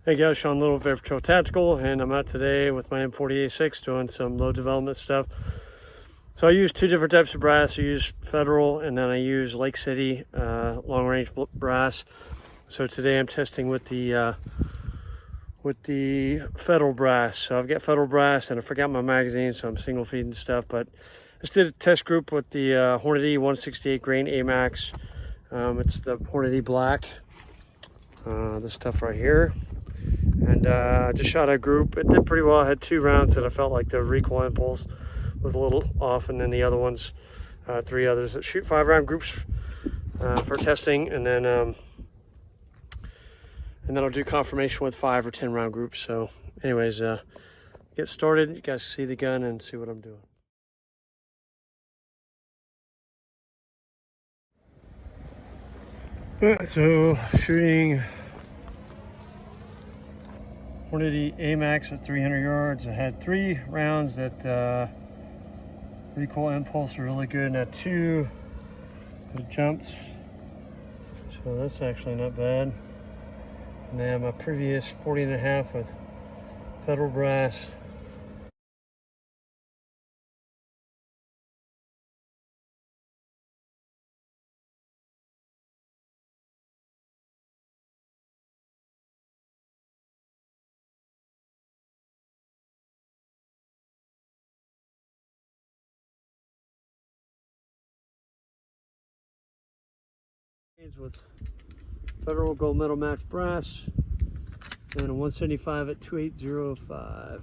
Hey guys, Sean Little, Air Patrol Tactical, and I'm out today with my M40A6 doing some low development stuff. So I use two different types of brass. I use Federal, and then I use Lake City long range brass. So today I'm testing with the Federal brass. So I've got Federal brass, and I forgot my magazine, so I'm single feeding stuff. But I just did a test group with the Hornady 168 grain AMAX. It's the Hornady black. This stuff right here. And just shot a group. It did pretty well. I had 2 rounds that I felt like the recoil impulse was a little off, and then the other ones, 3 others. Shoot 5-round groups for testing, and then I'll do confirmation with 5 or 10 round groups. So anyways, get started. You guys see the gun and see what I'm doing. So shooting Hornady AMAX at 300 yards. I had 3 rounds that recoil impulse were really good, and at 2 it jumped. So that's actually not bad. And then my previous 40.5 with Federal brass. With Federal gold medal match brass, and a 175 at 2805.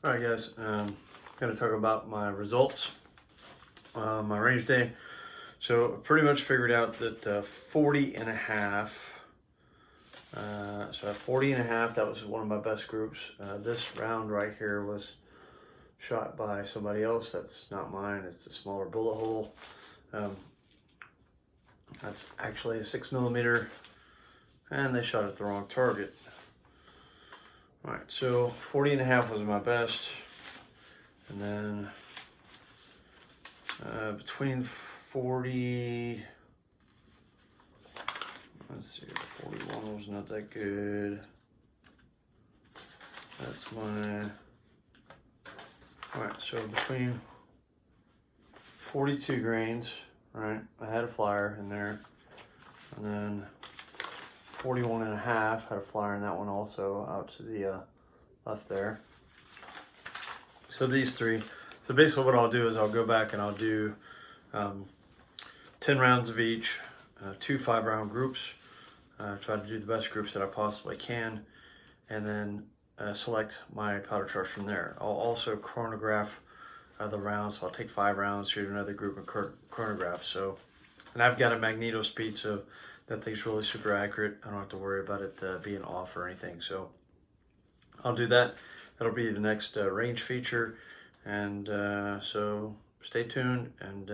All right, guys, I'm going to talk about my results, my range day. So I pretty much figured out that 40.5, so at 40.5, that was one of my best groups. This round right here was shot by somebody else. That's not mine. It's a smaller bullet hole. That's actually a 6mm, and they shot at the wrong target. All right, so 40.5 was my best, and then between 40, let's see, 41 was not that good. That's my, all right, so between 42 grains, right, I had a flyer in there, and then 41.5 had a flyer in that one also, out to the left there. So these 3. So basically what I'll do is I'll go back and I'll do 10 rounds of each, 2 5-round groups, try to do the best groups that I possibly can, and then select my powder charge from there. I'll also chronograph the rounds, so I'll take 5 rounds, shoot another group and chronograph. So, and I've got a magneto speed, so that thing's really super accurate. I don't have to worry about it being off or anything. So I'll do that. That'll be the next range feature. And so stay tuned, and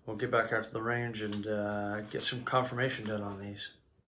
we'll get back out to the range and get some confirmation done on these.